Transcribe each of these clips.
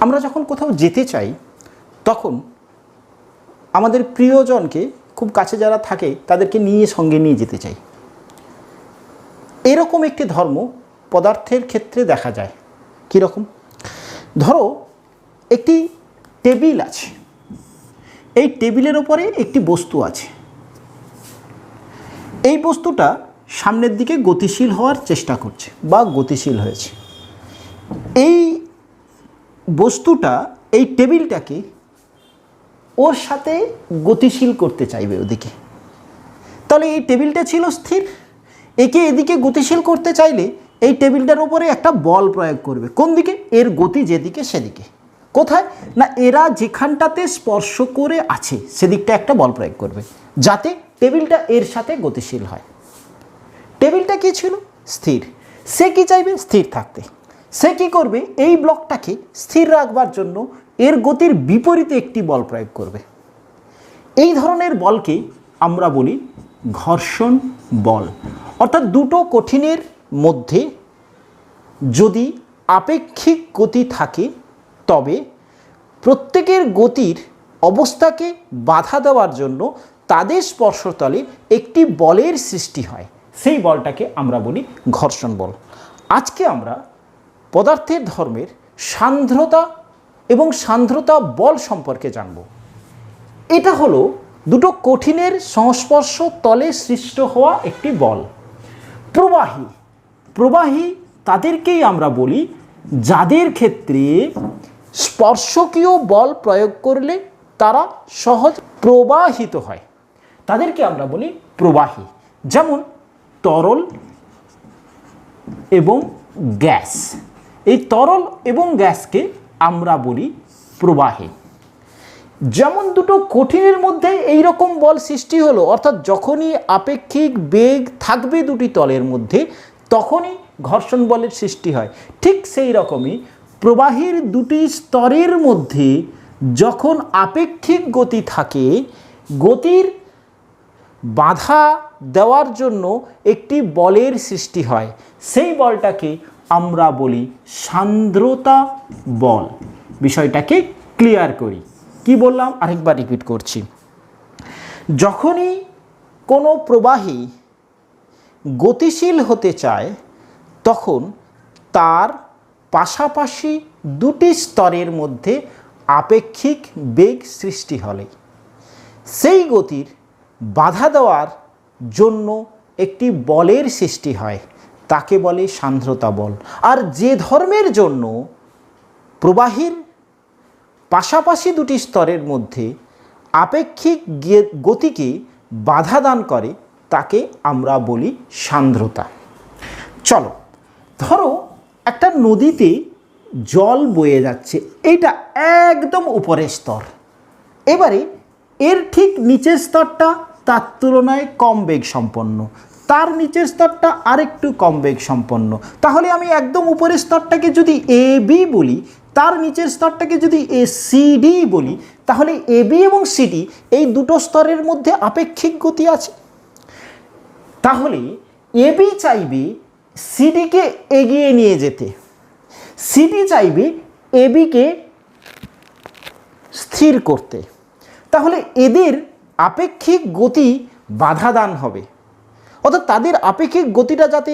আমরা যখন কোথাও যেতে চাই তখন আমাদের প্রিয়জনকে, খুব কাছে যারা থাকে তাদেরকে সঙ্গে নিয়ে যেতে চাই। এরকম একটি ধর্ম পদার্থের ক্ষেত্রে দেখা যায়। কীরকম? ধরো একটি টেবিল আছে, এই টেবিলের ওপরে একটি বস্তু আছে, এই বস্তুটা সামনের দিকে গতিশীল হওয়ার চেষ্টা করছে বা গতিশীল হয়েছে। এই বস্তুটা এই টেবিলটাকে ওর সাথে গতিশীল করতে চাইবে ওদিকে। তাহলে এই টেবিলটা ছিল স্থির, একে এদিকে গতিশীল করতে চাইলে এই টেবিলটার উপরে একটা বল প্রয়োগ করবে। কোন দিকে? এর গতি যেদিকে সেদিকে। কোথায়? না, এরা যেখানটাতে স্পর্শ করে আছে সেদিকটা একটা বল প্রয়োগ করবে যাতে টেবিলটা এর সাথে গতিশীল হয়। টেবিলটা কি ছিল? স্থির। সে কি চাইবে? স্থির থাকতে। সে কি করবে? এই ব্লকটাকে স্থির রাখবার জন্য এর গতির বিপরীতে একটি বল প্রয়োগ করবে। এই ধরনের বলকে আমরা বলি ঘর্ষণ বল। অর্থাৎ দুটো কঠিনের মধ্যে যদি আপেক্ষিক গতি থাকে তবে প্রত্যেকের গতির অবস্থাকে বাধা দেওয়ার জন্য তাদের স্পর্শতলে একটি বলের সৃষ্টি হয়, সেই বলটাকে আমরা বলি ঘর্ষণ বল। আজকে আমরা পদার্থের ধর্মের সান্দ্রতা এবং সান্দ্রতা বল সম্পর্কে জানব। এটা হলো দুটো কঠিনের সংস্পর্শ তলে সৃষ্ট হওয়া একটি বল। প্রবাহী প্রবাহী তাদেরকেই আমরা বলি যাদের ক্ষেত্রে স্পর্শকীয় বল প্রয়োগ করলে তারা সহজ প্রবাহিত হয়, তাদেরকে আমরা বলি প্রবাহী। যেমন তরল এবং গ্যাস, এই তরল এবং গ্যাসকে আমরা বলি প্রবাহী। যেমন দুটো কঠিনের মধ্যে এই রকম বল সৃষ্টি হলো, অর্থাৎ যখনই আপেক্ষিক বেগ থাকবে দুটি তলের মধ্যে তখনই ঘর্ষণ বলের সৃষ্টি হয়। ঠিক সেই রকমই প্রবাহীর দুটি স্তরের মধ্যে যখন আপেক্ষিক গতি থাকে, গতির বাধা দেওয়ার জন্য একটি বলের সৃষ্টি হয়, সেই বলটাকে আমরা বলি সান্দ্রতা বল। বিষয়টাকে ক্লিয়ার করি। কি বললাম আরেকবার রিপিট করছি। যখনই কোনো প্রবাহী গতিশীল হতে চায় তখন তার পাশাপাশি দুটি স্তরের মধ্যে আপেক্ষিক বেগ সৃষ্টি হলে সেই গতির বাধা দেওয়ার জন্য একটি বলের সৃষ্টি হয়, তাকে বলে সান্দ্রতা বল। আর যে ধর্মের জন্য প্রবাহীর পাশাপাশি দুটি স্তরের মধ্যে আপেক্ষিক গতিকে বাধা দান করে তাকে আমরা বলি সান্দ্রতা। চলো, ধরো একটা নদীতে জল বয়ে যাচ্ছে, এটা একদম উপরের স্তর। এবারে এর ঠিক নিচের স্তরটা তার তুলনায় কম বেগ সম্পন্ন, তার নিচের স্তরটা আরেকটু কম বেগ সম্পন্ন। তাহলে আমি একদম উপরের স্তরটাকে যদি এ বি বলি, তার নিচের স্তরটাকে যদি এ সি ডি বলি, তাহলে এ বি এবং সিডি এই দুটো স্তরের মধ্যে আপেক্ষিক গতি আছে। তাহলে এ বি চাইবে সিডিকে এগিয়ে নিয়ে যেতে, সিডি চাইবে এ বিকে স্থির করতে। তাহলে এদের আপেক্ষিক গতি বাধা দান হবে, অর্থাৎ তাদের আপেক্ষিক গতিটা যাতে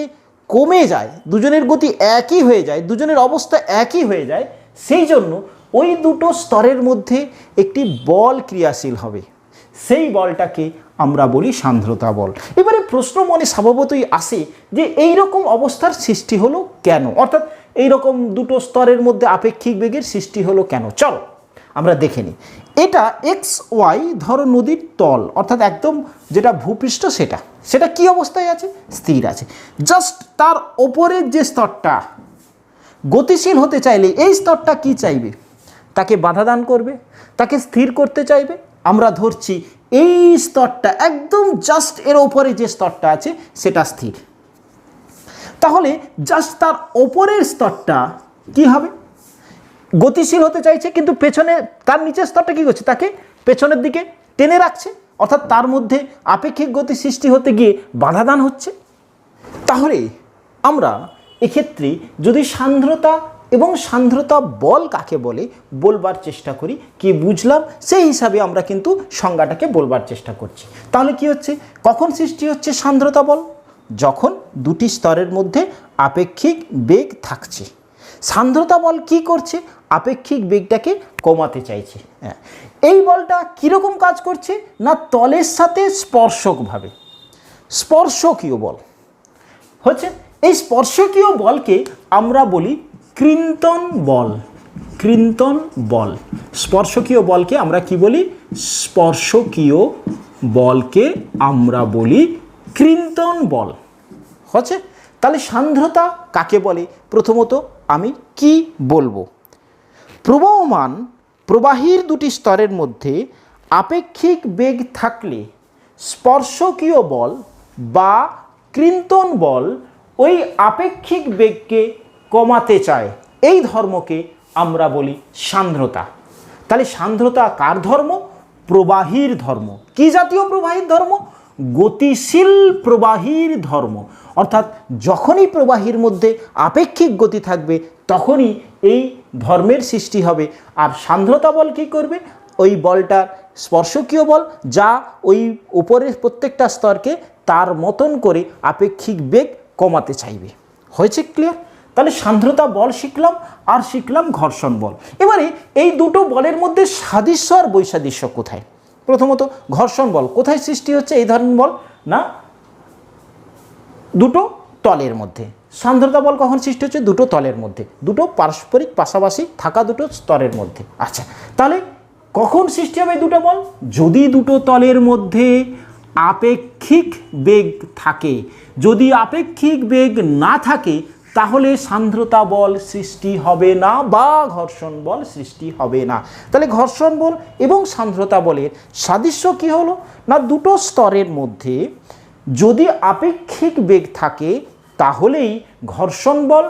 কমে যায়, দুজনের গতি একই হয়ে যায়, দুজনের অবস্থা একই হয়ে যায়, সেই জন্য ওই দুটো স্তরের মধ্যে একটি বল ক্রিয়াশীল হবে, সেই বলটাকে আমরা বলি সান্দ্রতা বল। এবারে প্রশ্ন মনে স্বভাবতই আসে যে এই রকম অবস্থার সৃষ্টি হলো কেন, অর্থাৎ এই রকম দুটো স্তরের মধ্যে আপেক্ষিক বেগের সৃষ্টি হলো কেন। চলো আমরা দেখে নিই। এটা এক্স ওয়াই ধরো নদীর তল, অর্থাৎ একদম যেটা ভূপৃষ্ঠ সেটা কি অবস্থায় আছে? স্থির আছে। জাস্ট তার ওপরের যে স্তরটা গতিশীল হতে চাইলে এই স্তরটা কি চাইবে? তাকে বাধা দান করবে, তাকে স্থির করতে চাইবে। আমরা ধরছি এই স্তরটা একদম জাস্ট এর ওপরে যে স্তরটা আছে সেটা স্থির। তাহলে জাস্ট তার ওপরের স্তরটা কি হবে? গতিশীল হতে চাইছে, কিন্তু পেছনে তার নিচের স্তরটা কী করছে? তাকে পেছনের দিকে টেনে রাখছে, অর্থাৎ তার মধ্যে আপেক্ষিক গতি সৃষ্টি হতে গিয়ে বাধা দান হচ্ছে। তাহলে আমরা এক্ষেত্রে যদি সান্দ্রতা এবং সান্দ্রতা বল কাকে বলে বলবার চেষ্টা করি, কি বুঝলাম সেই হিসাবে আমরা কিন্তু সংজ্ঞাটাকে বলবার চেষ্টা করছি। তাহলে কি হচ্ছে, কখন সৃষ্টি হচ্ছে সান্দ্রতা বল? যখন দুটি স্তরের মধ্যে আপেক্ষিক বেগ থাকছে। সান্দ্রতা বল কি করছে? আপেক্ষিক বেগটাকে কমাতে চাইছে। হ্যাঁ, এই বলটা কীরকম কাজ করছে না তলের সাথে স্পর্শকভাবে, স্পর্শকীয় বল হচ্ছে। এই স্পর্শকীয় বলকে আমরা বলি কৃন্তন বল। কৃন্তন বল, স্পর্শকীয় বলকে আমরা কি বলি? স্পর্শকীয় বলকে আমরা বলি কৃন্তন বল হচ্ছে। তাহলে সান্দ্রতা কাকে বলে? প্রথমত আমি কি বলবো? প্রবাহমান প্রবাহীর দুটি স্তরের মধ্যে আপেক্ষিক বেগ থাকলে স্পর্শকীয় বল বা কৃন্তন বল ওই আপেক্ষিক বেগকে কমাতে চায়। এই ধর্মকে আমরা বলি সান্দ্রতা। তাহলে সান্দ্রতা কার ধর্ম? প্রবাহীর ধর্ম। কি জাতীয় প্রবাহীর ধর্ম? গতিশীল প্রবাহীর ধর্ম। অর্থাৎ যখনই প্রবাহীর মধ্যে আপেক্ষিক গতি থাকবে তখনই এই ধর্মের সৃষ্টি হবে। আর সান্দ্রতা বল কী করবে? ওই বলটার স্পর্শকীয় বল, যা ওই উপরের প্রত্যেকটা স্তরকে তার মতন করে আপেক্ষিক বেগ কমাতে চাইবে। হয়েছে ক্লিয়ার? তাহলে সান্দ্রতা বল শিখলাম, আর শিখলাম ঘর্ষণ বল। এবারে এই দুটো বলের মধ্যে সাদৃশ্য আর বৈসাদৃশ্য কোথায়? প্রথমত ঘর্ষণ বল কোথায় সৃষ্টি হচ্ছে? এই ধরনের বল না দুটো তলের মধ্যে। সান্দ্রতা বল কখন সৃষ্টি হচ্ছে? দুটো তলের মধ্যে, দুটো পারস্পরিক পাশাপাশি থাকা দুটো স্তরের মধ্যে। আচ্ছা, তাহলে কখন সৃষ্টি হবে দুটো বল? যদি দুটো তলের মধ্যে আপেক্ষিক বেগ থাকে। যদি আপেক্ষিক বেগ না থাকে তাহলে সান্দ্রতা বল সৃষ্টি হবে না বা ঘর্ষণ বল সৃষ্টি হবে না। তাহলে ঘর্ষণ বল এবং সান্দ্রতা বলের সাদৃশ্য কী হলো না দুটো স্তরের মধ্যে যদি আপেক্ষিক বেগ থাকে তাহলেই ঘর্ষণ বল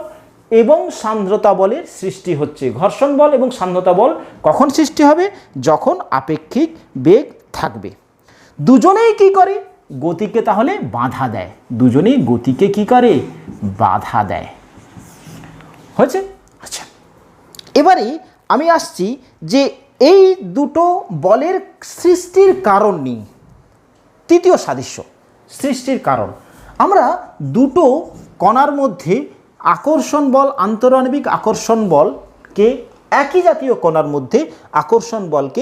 এবং সান্দ্রতা বলের সৃষ্টি হচ্ছে। ঘর্ষণ বল এবং সান্দ্রতা বল কখন সৃষ্টি হবে? যখন আপেক্ষিক বেগ থাকবে। দুজনেই কি করে? গতিকে তাহলে বাধা দেয়। দুজনেই গতিকে কি করে? বাধা দেয়। হয়েছে? আচ্ছা, এবারে আমি আসছি যে এই দুটো বলের সৃষ্টির কারণ নিয়ে। তৃতীয় সাদৃশ্য, সৃষ্টির কারণ। আমরা দুটো কণার মধ্যে আকর্ষণ বল, আন্তরাণবিক আকর্ষণ বলকে, একই জাতীয় কণার মধ্যে আকর্ষণ বলকে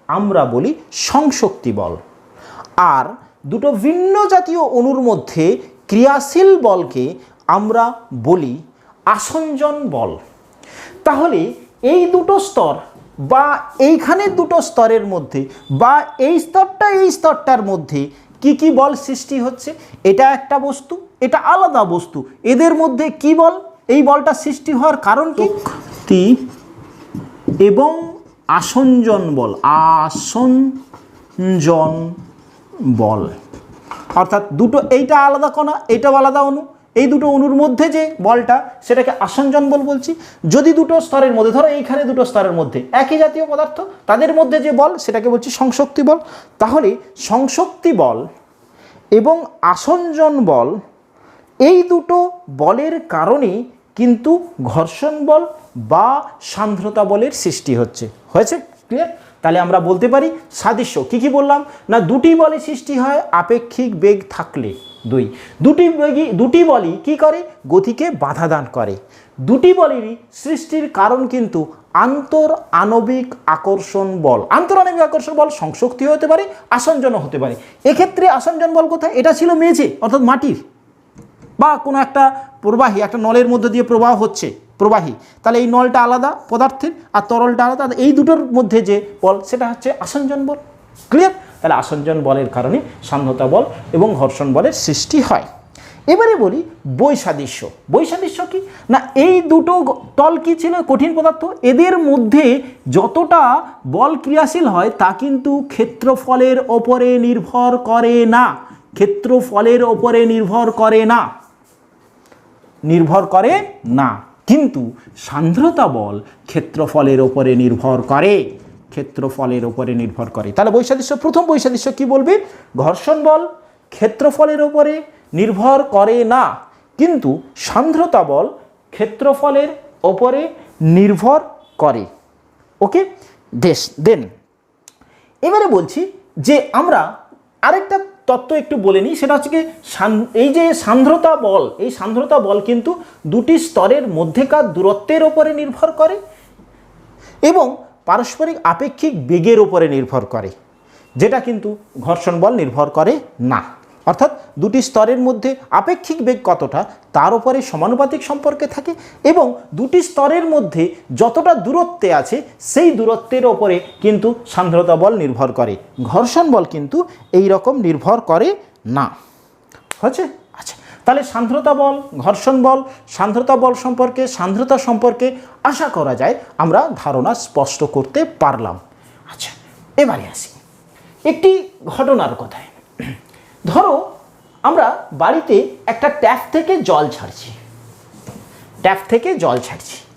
আমরা বলি সংশক্তি বল। আর দুটো ভিন্ন জাতীয় অণুর মধ্যে ক্রিয়াশীল বলকে আমরা বলি আসঞ্জন বল। তাহলে এই দুটো স্তর বা এইখানে দুটো স্তরের মধ্যে বা এই স্তরটা এই স্তরটার মধ্যে কি কি বল সৃষ্টি হচ্ছে? এটা একটা বস্তু, এটা আলাদা বস্তু, এদের মধ্যে কি বল? এই বলটা সৃষ্টি হওয়ার কারণ কি? শক্তি এবং আসঞ্জন বল। আসঞ্জন বল অর্থাৎ দুটো, এইটা আলাদা কণা, এইটাও আলাদা অণু, এই দুটো অণুর মধ্যে যে বলটা সেটাকে আসঞ্জন বল বলছি। যদি দুটো স্তরের মধ্যে, ধরো এইখানে দুটো স্তরের মধ্যে একই জাতীয় পদার্থ, তাদের মধ্যে যে বল সেটাকে বলছি সংশক্তি বল। তাহলে সংশক্তি বল এবং আসঞ্জন বল এই দুটো বলের কারণে কিন্তু ঘর্ষণ বল বা সান্দ্রতা বলের সৃষ্টি হচ্ছে। হয়েছে? ক্লিয়ার? তাহলে আমরা বলতে পারি সাদৃশ্য কি কি বললাম না দুটি বলে সৃষ্টি হয় আপেক্ষিক বেগ থাকলে। দুটি বলই কি করে? গতিকে বাধা দান করে। দুটি বলেরই সৃষ্টির কারণ কিন্তু আন্তর আণবিক আকর্ষণ বল। আন্তরাণবিক আকর্ষণ বল সংশক্তি হতে পারে, আসঞ্জনও হতে পারে। এক্ষেত্রে আসঞ্জন বল কোথায়? এটা ছিল মেঝে অর্থাৎ মাটির বা কোনো একটা প্রবাহী, একটা নলের মধ্যে দিয়ে প্রবাহ হচ্ছে প্রবাহী, তাহলে এই নলটা আলাদা পদার্থের আর তরলটা আলাদা, এই দুটোর মধ্যে যে বল সেটা হচ্ছে আসঞ্জন বল। ক্লিয়ার? তাহলে আসঞ্জন বলের কারণে সান্দ্রতা বল এবং ঘর্ষণ বলের সৃষ্টি হয়। এবারে বলি বৈসাদৃশ্য। বৈসাদৃশ্য কি না এই দুটো তল কি ছিল? কঠিন পদার্থ। এদের মধ্যে যতটা বল ক্রিয়াশীল হয় তা কিন্তু ক্ষেত্রফলের ওপরে নির্ভর করে না। ক্ষেত্রফলের ওপরে নির্ভর করে না, নির্ভর করে না। কিন্তু সান্দ্রতা বল ক্ষেত্রফলের ওপরে নির্ভর করে, ক্ষেত্রফলের ওপরে নির্ভর করে। তাহলে বৈসাদৃশ্য, প্রথম বৈসাদৃশ্য কি বলবে? ঘর্ষণ বল ক্ষেত্রফলের ওপরে নির্ভর করে না, কিন্তু সান্দ্রতা বল ক্ষেত্রফলের ওপরে নির্ভর করে। ওকে, দেন এবারে বলছি যে আমরা আরেকটা তত্ত্ব একটু বলে নিই, সেটা হচ্ছে কি এই যে সান্দ্রতা বল, এই সান্দ্রতা বল কিন্তু দুটি স্তরের মধ্যেকার দূরত্বের ওপরে নির্ভর করে এবং পারস্পরিক আপেক্ষিক বেগের ওপরে নির্ভর করে, যেটা কিন্তু ঘর্ষণ বল নির্ভর করে না। অর্থাৎ দুটি স্তরের মধ্যে আপেক্ষিক বেগ কতটা তার উপরে সমানুপাতিক সম্পর্কে থাকে এবং দুটি স্তরের মধ্যে যতটা দূরত্বে আছে সেই দূরত্বের ওপরে কিন্তু সান্দ্রতা বল নির্ভর করে। ঘর্ষণ বল কিন্তু এই রকম নির্ভর করে না। হচ্ছে? আচ্ছা, তাহলে সান্দ্রতা বল, ঘর্ষণ বল, সান্দ্রতা বল সম্পর্কে, সান্দ্রতা সম্পর্কে আশা করা যায় আমরা ধারণা স্পষ্ট করতে পারলাম। আচ্ছা, এবারে আসি একটি ঘটনার কথায়। ধরো আমরা বাড়িতে একটা ট্যাপ থেকে জল ছাড়ছি,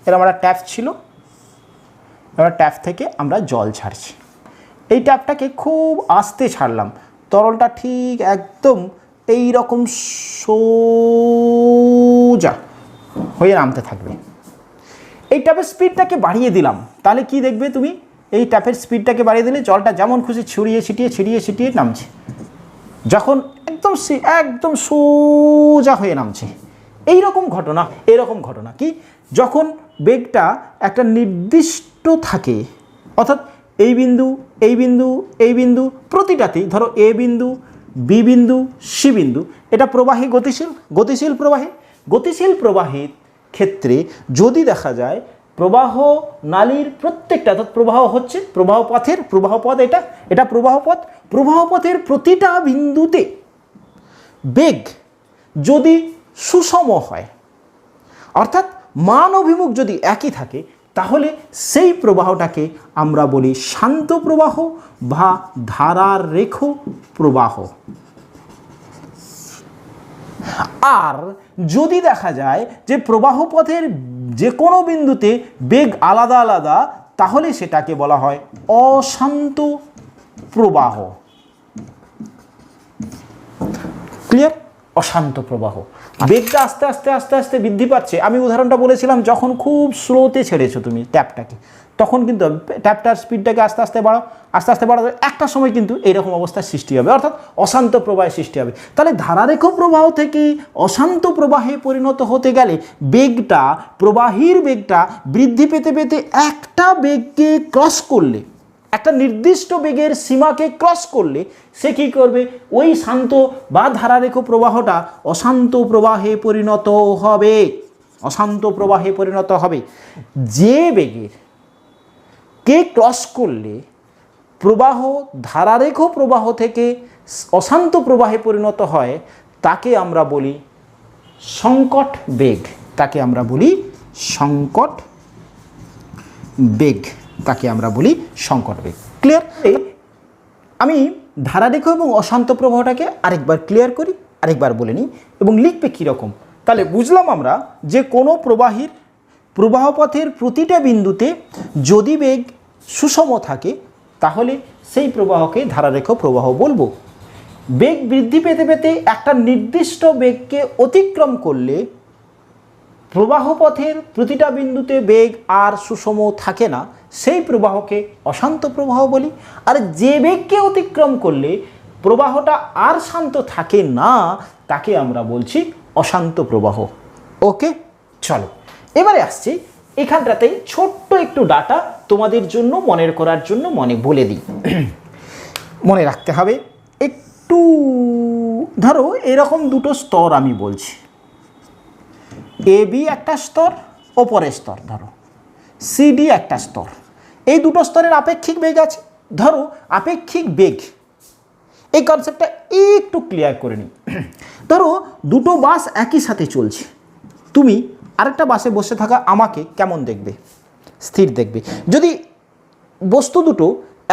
এরকম একটা ট্যাপ ছিল, এবার ট্যাপ থেকে আমরা জল ছাড়ছি। এই ট্যাপটাকে খুব আস্তে ছাড়লাম, তরলটা ঠিক একদম এই রকম সোজা হয়ে নামতে থাকবে। এই ট্যাপের স্পিডটাকে বাড়িয়ে দিলাম, তাহলে কি দেখবে তুমি? এই ট্যাপের স্পিডটাকে বাড়িয়ে দিলে জলটা যেমন খুশি ছিটিয়ে ছিটিয়ে নামছে। যখন একদম সোজা হয়ে নামছে, এরকম ঘটনা কি যখন বেগটা একটা নির্দিষ্ট থাকে, অর্থাৎ এই বিন্দু প্রতিটাতেই, ধরো এ বিন্দু, বি বিন্দু, সি বিন্দু, এটা প্রবাহী গতিশীল প্রবাহের ক্ষেত্রে যদি দেখা যায় প্রবাহ নালীর প্রত্যেকটা, অর্থাৎ প্রবাহপথের প্রতিটা বিন্দুতে বেগ যদি সুষম হয়, অর্থাৎ মান অভিমুখ যদি একই থাকে, তাহলে সেই প্রবাহটাকে আমরা বলি শান্ত প্রবাহ বা ধারারেখ প্রবাহ। আর যদি দেখা যায় যে প্রবাহপথের যে কোনো বিন্দুতে বেগ আলাদা, তাহলে সেটাকে বলা হয় অশান্ত প্রবাহ। ক্লিয়ার? অশান্ত প্রবাহ। বেগটা আস্তে বৃদ্ধি পাচ্ছে। আমি উদাহরণটা বলেছিলাম, যখন খুব স্লোতে ছেড়েছো তুমি ট্যাপটাকে, তখন কিন্তু ট্যাপটার স্পিডটাকে আস্তে আস্তে বাড়াবে, একটা সময় কিন্তু এইরকম অবস্থার সৃষ্টি হবে, অর্থাৎ অশান্ত প্রবাহের সৃষ্টি হবে। তাহলে ধারারেখ প্রবাহ থেকে অশান্ত প্রবাহে পরিণত হতে গেলে প্রবাহীর বেগটা বৃদ্ধি পেতে একটা বেগকে ক্রস করলে, একটা নির্দিষ্ট বেগের সীমাকে ক্রস করলে সে কী করবে? ওই শান্ত বা ধারারেখ প্রবাহটা অশান্ত প্রবাহে পরিণত হবে। যে বেগের কে ক্রস করলে প্রবাহ ধারারেখ প্রবাহ থেকে অশান্ত প্রবাহে পরিণত হয়, তাকে আমরা বলি সংকট বেগ। ক্লিয়ার? আমি ধারারেখ এবং অশান্ত প্রবাহটাকে আরেকবার ক্লিয়ার করি, আরেকবার বলে নিই এবং লিখবে কীরকম। তাহলে বুঝলাম আমরা যে কোনো প্রবাহপথের প্রতিটা বিন্দুতে যদি বেগ সুষম থাকে, তাহলে সেই প্রবাহকে ধারারেখ প্রবাহ বলবো। বেগ বৃদ্ধি পেতে একটা নির্দিষ্ট বেগকে অতিক্রম করলে প্রবাহপথের প্রতিটা বিন্দুতে বেগ আর সুষম থাকে না, সেই প্রবাহকে অশান্ত প্রবাহ বলি। আর যে বেগকে অতিক্রম করলে প্রবাহটা আর শান্ত থাকে না, তাকে আমরা বলছি অশান্ত প্রবাহ। ওকে, চলো এবারে আসছি এখানটাতে ছোট্ট একটু ডাটা তোমাদের জন্য মনের করার জন্য বলে দিই। মনে রাখতে হবে একটু। ধরো এরকম দুটো স্তর আমি বলছি, এ বি একটা স্তর, ওপরের স্তর ধরো সিডি একটা স্তর। এই দুটো স্তরের আপেক্ষিক বেগ আছে। ধরো আপেক্ষিক বেগ, এই কনসেপ্টটা একটু ক্লিয়ার করে নিই। ধরো দুটো বাস একই সাথে চলছে, তুমি আরেকটা বাসে বসে থাকা আমাকে কেমন দেখবে? স্থির দেখবে। যদি বস্তু দুটো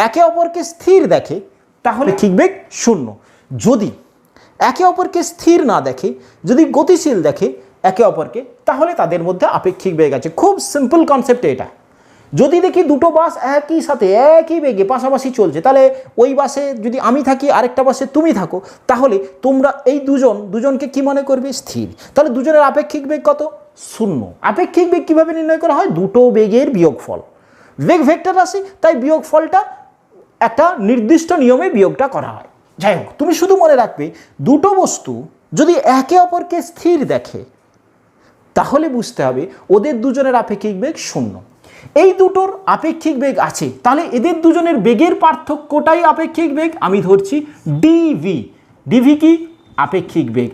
একে অপরকে স্থির দেখে, তাহলে আপেক্ষিক বেগ 0। যদি একে অপরকে স্থির না দেখে, যদি গতিশীল দেখে একে অপরকে, তাহলে তাদের মধ্যে আপেক্ষিক বেগ আছে। খুব সিম্পল কনসেপ্ট এটা। যদি দেখি দুটো বাস একই সাথে একই বেগে পাশাপাশি চলছে, তাহলে ওই বাসে যদি আমি থাকি আরেকটা বাসে তুমি থাকো, তাহলে তোমরা এই দুজনকে কি মনে করবে? স্থির। তাহলে দুজনের আপেক্ষিক বেগ কত? 0। আপেক্ষিক বেগ কীভাবে নির্ণয় করা হয়? দুটো বেগের বিয়োগফল। বেগ ভেক্টর রাশি, তাই বিয়োগফলটা একটা নির্দিষ্ট নিয়মে বিয়োগটা করা হয়। যাই হোক, তুমি শুধু মনে রাখবে দুটো বস্তু যদি একে অপরকে স্থির দেখে তাহলে বুঝতে হবে ওদের দুজনের আপেক্ষিক বেগ 0। এই দুটোর আপেক্ষিক বেগ আছে, তাহলে এদের দুজনের বেগের পার্থক্যটাই আপেক্ষিক বেগ। আমি ধরছি ডিভি। ডিভি কি? আপেক্ষিক বেগ।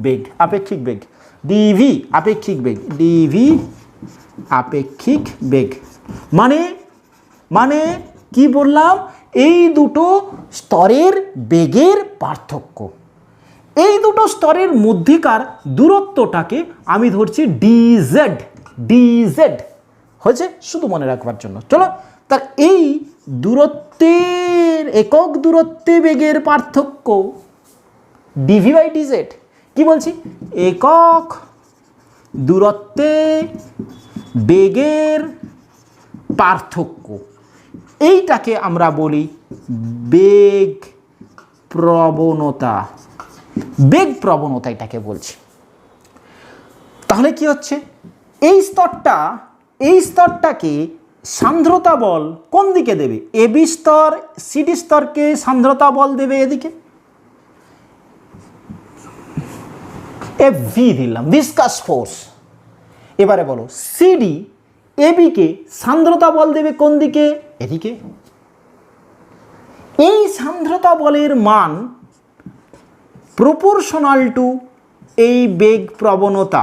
বেগ আপেক্ষিক বেগ, ডিভি আপেক্ষিক বেগ, ডিভি আপেক্ষিক বেগ। মানে কি বললাম? এই দুটো স্তরের বেগের পার্থক্য। এই দুটো স্তরের মধ্যেকার দূরত্বটাকে আমি ধরছি ডিজেড। ডিজেড হয়েছে, শুধু মনে রাখবার জন্য। চলো, তার এই দূরত্বের একক দূরত্বে বেগের পার্থক্য ডিভি বাই ডিজেড। কি বলছি? একক দূরত্বে বেগের পার্থক্য, এইটাকে আমরা বলি বেগ প্রবণতা। বেগ প্রবণতা এটাকে বলছি। তাহলে কি হচ্ছে? এই স্তরটাকে সান্দ্রতা বল কোন দিকে দেবে? এবি স্তর সিডি স্তরকে সান্দ্রতা বল দেবে এদিকে, এফভি দিলাম, ভিসকাস ফোর্স। এবারে বলো, সিডি এবিকে সান্দ্রতা বল দেবে কোন দিকে? এদিকে। এই সান্দ্রতা বলের মান প্রপোর্শনাল টু এই বেগ প্রবণতা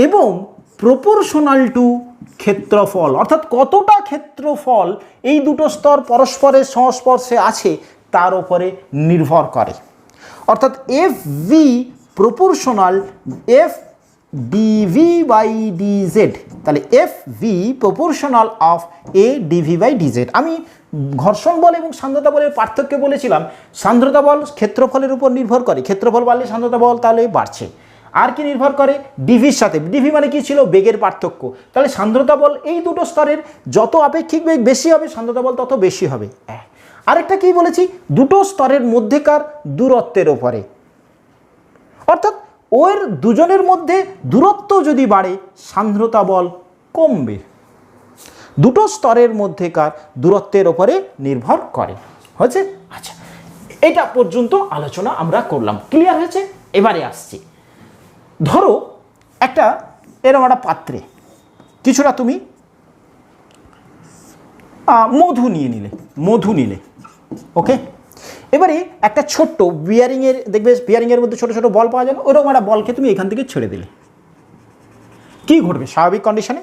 এবং প্রপোর্শনাল টু ক্ষেত্রফল, অর্থাৎ কতটা ক্ষেত্রফল এই দুটো স্তর পরস্পরের সংস্পর্শে আছে তার উপরে নির্ভর করে। অর্থাৎ F V proportional F D V by D Z. তাহলে F V proportional of A D V by D Z. আমি ঘর্ষণ বল এবং সান্দ্রতা বলের পার্থক্য বলেছিলাম। সান্দ্রতা বল ক্ষেত্রফলের উপর নির্ভর করে, ক্ষেত্রফল বাড়লে সান্দ্রতা বল তাহলে বাড়ছে। আর কি নির্ভর করে? ডিভির সাথে। ডিভি মানে কি ছিল? বেগের পার্থক্য। তাহলে সান্দ্রতা বল এই দুটো স্তরের যত আপেক্ষিক বেগ বেশি হবে সান্দ্রতা বল তত বেশি হবে। আরেকটা কি বলেছি? দুটো স্তরের মধ্যেকার দূরত্বের ওপরে, অর্থাৎ ওর দুজনের মধ্যে দূরত্ব যদি বাড়ে সান্দ্রতা বল কমবে। দুটো স্তরের মধ্যেকার দূরত্বের ওপরে নির্ভর করে। হয়েছে? আচ্ছা, এটা পর্যন্ত আলোচনা আমরা করলাম। ক্লিয়ার হয়েছে? এবারে আসছি। ধরো এরকম একটা পাত্রে কিছুটা তুমি মধু নিলে, ওকে। এবারে একটা ছোট্ট বিয়ারিংয়ের, দেখবে বিয়ারিংয়ের মধ্যে ছোট ছোট বল পাওয়া যায় না, ওরকম একটা বলকে তুমি এখান থেকে ছেড়ে দিলে, কি ঘটবে? স্বাভাবিক কন্ডিশনে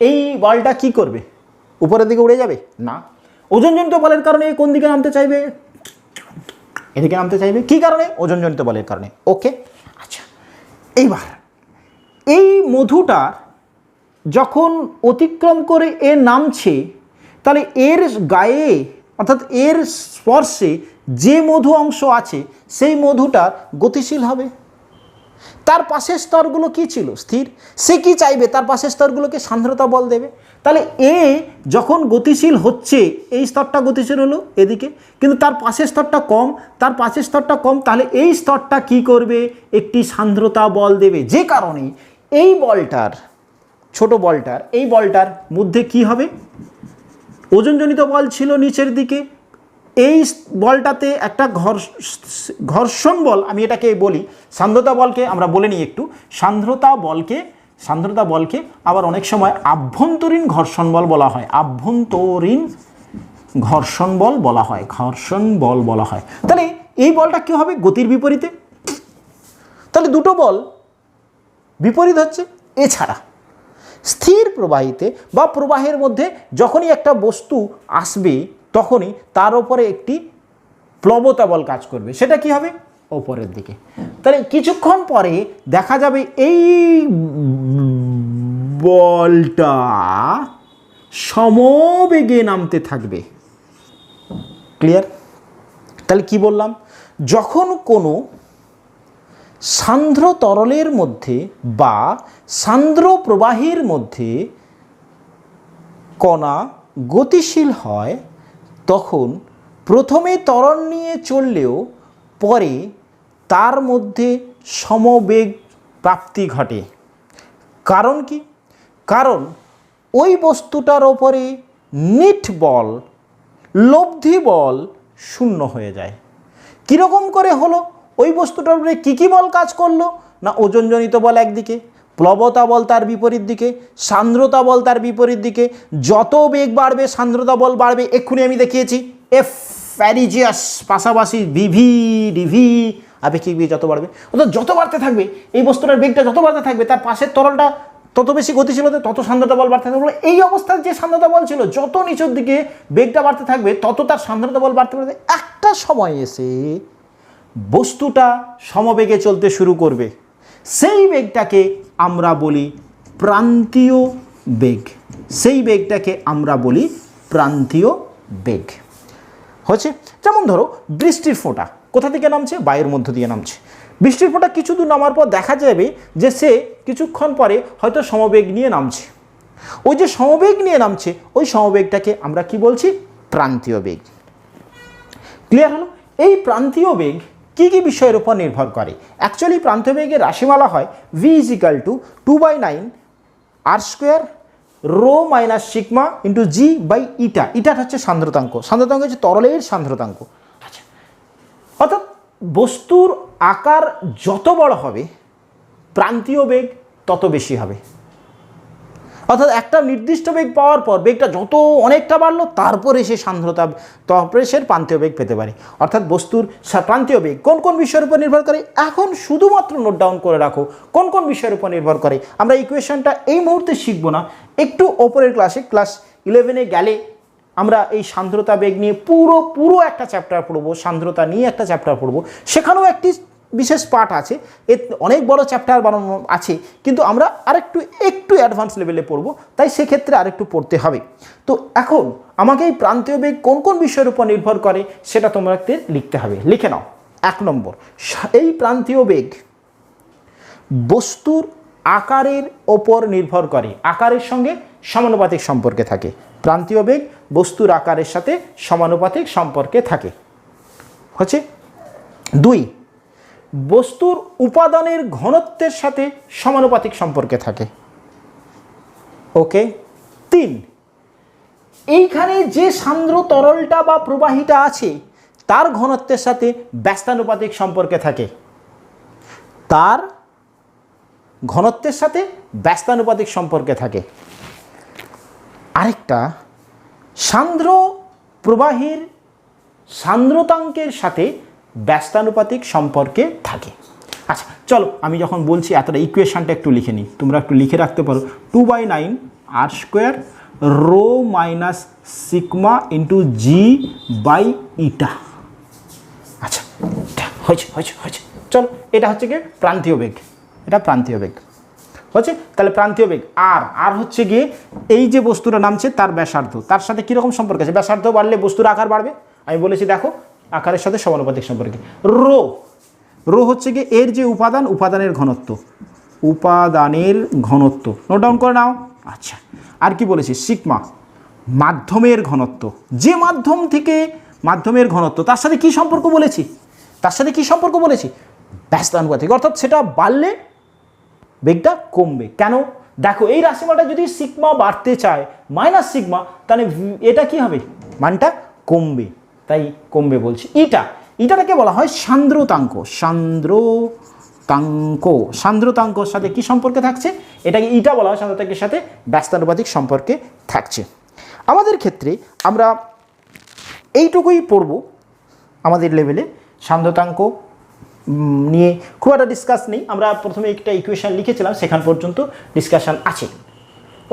এই বলটা কি করবে? উপরের দিকে উড়ে যাবে না। ওজনজনিত বলের কারণে কোন দিকে নামতে চাইবে? এদিকে নামতে চাইবে। কি কারণে? ওজনজনিত বলের কারণে। ওকে, আচ্ছা। এইবার এই মধুটার যখন অতিক্রম করে এ নামছে, তাহলে এর গায়ে অর্থাৎ এর স্পর্শে যে মধু অংশ আছে সেই মধুটা গতিশীল হবে। তার পাশের স্তরগুলো কি ছিল? স্থির। সে কি চাইবে? তার পাশের স্তরগুলোকে সান্দ্রতা বল দেবে। তাহলে এ যখন গতিশীল হচ্ছে, এই স্তরটা গতিশীল হলো এদিকে, কিন্তু তার পাশের স্তরটা কম, তাহলে এই স্তরটা কি করবে? একটি সান্দ্রতা বল দেবে। যে কারণে এই বলটার, ছোট বলটার, এই বলটার মধ্যে কি হবে? ওজনজনিত বল ছিল নিচের দিকে, এই বলটাতে একটা ঘর্ষণ বল, আমি এটাকে বলি সান্দ্রতা বলকে আমরা বলে নিই একটু। সান্দ্রতা বলকে আবার অনেক সময় আভ্যন্তরীণ ঘর্ষণ বল বলা হয়। আভ্যন্তরীণ ঘর্ষণ বল বলা হয়, ঘর্ষণ বল বলা হয়। তাহলে এই বলটা কি হবে? গতির বিপরীতে। তাহলে দুটো বল বিপরীত হচ্ছে। এছাড়া স্থির প্রবাহিতে বা প্রবাহের মধ্যে যখনই একটা বস্তু আসবে তখনই তার উপরে একটি প্লবতা বল কাজ করবে। সেটা কি হবে? ওপরের দিকে। তাহলে কিছুক্ষণ পরে দেখা যাবে এই বলটা সমবেগে নামতে থাকবে। ক্লিয়ার? তাহলে কি বললাম? যখন কোনো সান্দ্র তরলের মধ্যে বা সান্দ্র প্রবাহের মধ্যে কণা গতিশীল হয় তখন প্রথমে ত্বরণ নিয়ে চললেও পরে তার মধ্যে সমবেগ প্রাপ্তি ঘটে। কারণ কি? কারণ ওই বস্তুটার ওপরে নিট বল, লব্ধি বল শূন্য হয়ে যায়। কীরকম করে হলো? ওই বস্তুটার উপরে কী কী বল কাজ করলো? না, ওজনজনিত বল একদিকে, প্লবতা বল তার বিপরীত দিকে, সান্দ্রতা বল তার বিপরীত দিকে। যত বেগ বাড়বে সান্দ্রতা বল বাড়বে। এক্ষুনি আমি দেখিয়েছি এফ ফ্যারিজিয়াস পাশাপাশি বিভি ডিভি আপেক্ষিক বেগ যত বাড়বে, অর্থাৎ যত বাড়তে থাকবে এই বস্তুটার বেগটা যত বাড়তে থাকবে তার পাশের তরলটা তত বেশি গতিশীল হতে, তত সান্দ্রতা বল বাড়তে থাকবে। এই অবস্থায় যে সান্দ্রতা বল ছিল যত নিচের দিকে বেগটা বাড়তে থাকবে তত তার সান্দ্রতা বল বাড়তে বাড়তে একটা সময় এসে বস্তুটা সমবেগে চলতে শুরু করবে। সেই বেগটাকে আমরা বলি প্রান্তীয় বেগ। সেই বেগটাকে আমরা বলি প্রান্তীয় বেগ। হচ্ছে যেমন ধরো বৃষ্টির ফোঁটা কোথা থেকে নামছে? বায়ুর মধ্য দিয়ে নামছে। বৃষ্টির ফোঁটা কিছু দূর নামার পর দেখা যাবে যে সে কিছুক্ষণ পরে হয়তো সমবেগ নিয়ে নামছে। ওই যে সমবেগ নিয়ে নামছে ওই সমবেগটাকে আমরা কি বলছি? প্রান্তীয় বেগ। ক্লিয়ার হলো? এই প্রান্তীয় বেগ কী কী বিষয়ের উপর নির্ভর করে? অ্যাকচুয়ালি প্রান্তীয় বেগের রাশিমালা হয় v = 2/9 r² rho minus sigma into G by eta. Eta হচ্ছে সান্দ্রতাঙ্ক, সান্দ্রতাঙ্ক হচ্ছে তরলের সান্দ্রতাঙ্ক। আচ্ছা, অর্থাৎ বস্তুর আকার যত বড় হবে প্রান্তীয় বেগ তত বেশি হবে। অর্থাৎ একটা নির্দিষ্ট বেগ পাওয়ার পর বেগটা যত অনেকটা বাড়লো তারপরে সে সান্দ্রতা, তারপরে সে প্রান্তীয় বেগ পেতে পারে। অর্থাৎ বস্তুর প্রান্তীয় বেগ কোন কোন বিষয়ের উপর নির্ভর করে এখন শুধুমাত্র নোট ডাউন করে রাখো কোন কোন বিষয়ের উপর নির্ভর করে। আমরা ইকুয়েশনটা এই মুহূর্তে শিখবো না, একটু ওপরের ক্লাসে ক্লাস 11-এ গেলে আমরা এই সান্দ্রতা বেগ নিয়ে পুরো একটা চ্যাপ্টার পড়বো, সান্দ্রতা নিয়ে একটা চ্যাপ্টার পড়বো। সেখানেও একটি বিশেষ পার্ট আছে, এর অনেক বড় চ্যাপ্টার বানানো আছে, কিন্তু আমরা একটু অ্যাডভান্স লেভেলে পড়বো, তাই সেক্ষেত্রে আরেকটু পড়তে হবে। তো এখন আমাকে এই প্রান্তীয় বেগ কোন কোন বিষয়ের উপর নির্ভর করে সেটা তোমাদের লিখতে হবে। লিখে নাও। 1 নম্বর, এই প্রান্তীয় বেগ বস্তুর আকারের ওপর নির্ভর করে, আকারের সঙ্গে সমানুপাতিক সম্পর্কে থাকে। প্রান্তীয় বেগ বস্তুর আকারের সাথে সমানুপাতিক সম্পর্কে থাকে। হচ্ছে 2, বস্তুর উপাদানের ঘনত্বের সাথে সমানুপাতিক সম্পর্কে থাকে। ওকে। 3, এইখানে যে সান্দ্র তরলটা বা প্রবাহীটা আছে তার ঘনত্বের সাথে ব্যস্তানুপাতিক সম্পর্কে থাকে। তার ঘনত্বের সাথে ব্যস্তানুপাতিক সম্পর্কে থাকে। আরেকটা, সান্দ্র প্রবাহীর সান্দ্রতাঙ্কের সাথে ব্যস্তানুপাতিক সম্পর্কে থাকে। আচ্ছা চলো, আমি যখন বলছি এতটা ইকুয়েশনটা একটু লিখে নিই, তোমরা একটু লিখে রাখতে পারো। 2/9 r² rho minus sigma into G by eta. আচ্ছা হয়েছে। চলো, এটা হচ্ছে গিয়ে প্রান্তীয় বেগ, এটা প্রান্তীয় বেগ হচ্ছে। তাহলে প্রান্তীয় বেগ আর হচ্ছে গিয়ে এই যে বস্তুটা নামছে তার ব্যাসার্ধ, তার সাথে কীরকম সম্পর্ক আছে? ব্যাসার্ধ বাড়লে বস্তুর আকার বাড়বে, আমি বলেছি দেখো আকারের সাথে সমানুপাতিক সম্পর্কে। রো হচ্ছে গিয়ে এর যে উপাদানের ঘনত্ব, নোট ডাউন করে নাও। আচ্ছা, আর কি বলেছি? সিগমা মাধ্যমের ঘনত্ব, যে মাধ্যম থেকে মাধ্যমের ঘনত্ব তার সাথে কি সম্পর্ক বলেছি? ব্যস্তানুপাতিক, অর্থাৎ সেটা বাড়লে বেগটা কমবে। কেন? দেখো এই রাশিমালটা যদি সিগমা বাড়তে চায় মাইনাস সিগমা, তাহলে এটা কি হবে? মানটা কমবে, তাই কমবে বলছি। ইটাটাকে বলা হয় সান্দ্রতাঙ্ক। সান্দ্রতাঙ্কর সাথে কি সম্পর্কে থাকছে? এটাকে ইটা বলা হয়, সান্দ্রতাঙ্কের সাথে ব্যস্তানুপাতিক সম্পর্কে থাকছে। আমাদের ক্ষেত্রে আমরা এইটুকুই পড়ব আমাদের লেভেলে। সান্দ্রতাঙ্ক নিয়ে খুব একটা ডিসকাস নেই, আমরা প্রথমে একটা ইকুয়েশন লিখেছিলাম, সেখান পর্যন্ত ডিসকাশন আছে,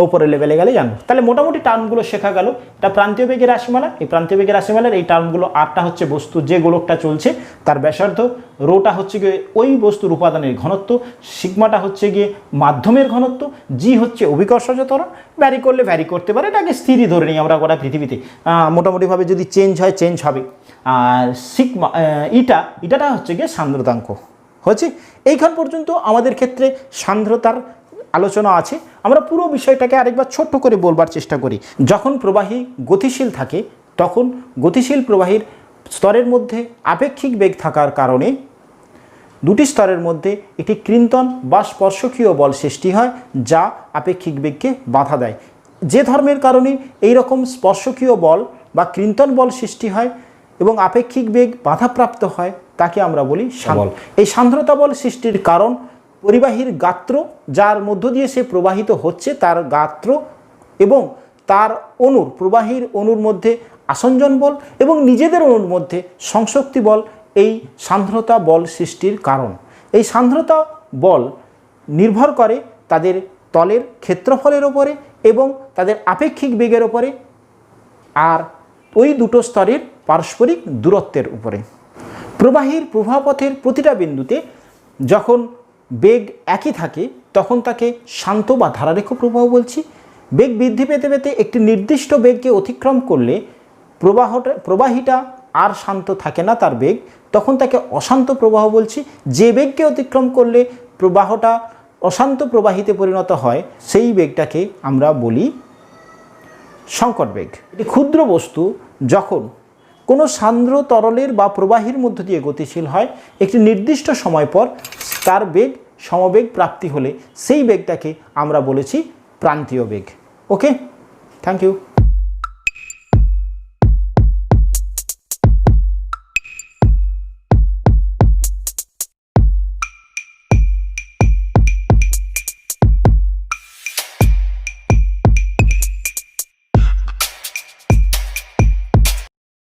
ওপরের লেভেলে গেলে জানবো। তাহলে মোটামুটি টার্মগুলো শেখা গেল। এটা প্রান্তীয় বেগের রাশিমালা, এই প্রান্তীয় বেগের রাশিমালার এই টার্মগুলো। আরটা হচ্ছে বস্তু যে গোলকটা চলছে তার ব্যাসার্ধ, রোটা হচ্ছে গিয়ে ওই বস্তুর উপাদানের ঘনত্ব, সিগমাটা হচ্ছে গিয়ে মাধ্যমের ঘনত্ব, জি হচ্ছে অভিকর্ষজ ত্বরণ। ভ্যারি করলে ভ্যারি করতে পারে, এটাকে স্থিরই ধরে নিই আমরা গোটা পৃথিবীতে। মোটামুটিভাবে যদি চেঞ্জ হয় চেঞ্জ হবে। আর সিগমা ইটাটা হচ্ছে গিয়ে সান্দ্রতাঙ্ক। হচ্ছে এইখান পর্যন্ত আমাদের ক্ষেত্রে সান্দ্রতার আলোচনা আছে। আমরা পুরো বিষয়টাকে আরেকবার ছোট্ট করে বলবার চেষ্টা করি। যখন প্রবাহী গতিশীল থাকে তখন গতিশীল প্রবাহীর স্তরের মধ্যে আপেক্ষিক বেগ থাকার কারণে দুটি স্তরের মধ্যে একটি কৃন্তন বা স্পর্শকীয় বল সৃষ্টি হয়, যা আপেক্ষিক বেগকে বাধা দেয়। যে ধর্মের কারণে এই রকম স্পর্শকীয় বল বা কৃন্তন বল সৃষ্টি হয় এবং আপেক্ষিক বেগ বাধাপ্রাপ্ত হয় তাকে আমরা বলি বল। এই সান্দ্রতা বল সৃষ্টির কারণ পরিবাহীর গাত্র, যার মধ্য দিয়ে সে প্রবাহিত হচ্ছে তার গাত্র এবং তার অণুর প্রবাহীর অণুর মধ্যে আসঞ্জন বল এবং নিজেদের অণুর মধ্যে সংশক্তি বল এই সান্দ্রতা বল সৃষ্টির কারণ। এই সান্দ্রতা বল নির্ভর করে তাদের তলের ক্ষেত্রফলের ওপরে এবং তাদের আপেক্ষিক বেগের ওপরে আর ওই দুটো স্তরের পারস্পরিক দূরত্বের উপরে। প্রবাহীর প্রবাহপথের প্রতিটা বিন্দুতে যখন বেগ একই থাকে তখন তাকে শান্ত বা ধারারেখ প্রবাহ বলছি। বেগ বৃদ্ধি পেতে পেতে একটি নির্দিষ্ট বেগকে অতিক্রম করলে প্রবাহীটা আর শান্ত থাকে না তার বেগ, তখন তাকে অশান্ত প্রবাহ বলছি। যে বেগকে অতিক্রম করলে প্রবাহটা অশান্ত প্রবাহিতে পরিণত হয় সেই বেগটাকে আমরা বলি সংকট বেগ। এটি ক্ষুদ্র বস্তু যখন কোনো সান্দ্র তরলের বা প্রবাহীর মধ্য দিয়ে গতিশীল হয়, একটি নির্দিষ্ট সময় পর তার বেগ সমবেগ প্রাপ্তি হলে সেই বেগটাকে আমরা বলেছি প্রান্তীয় বেগ। ওকে, থ্যাংক ইউ।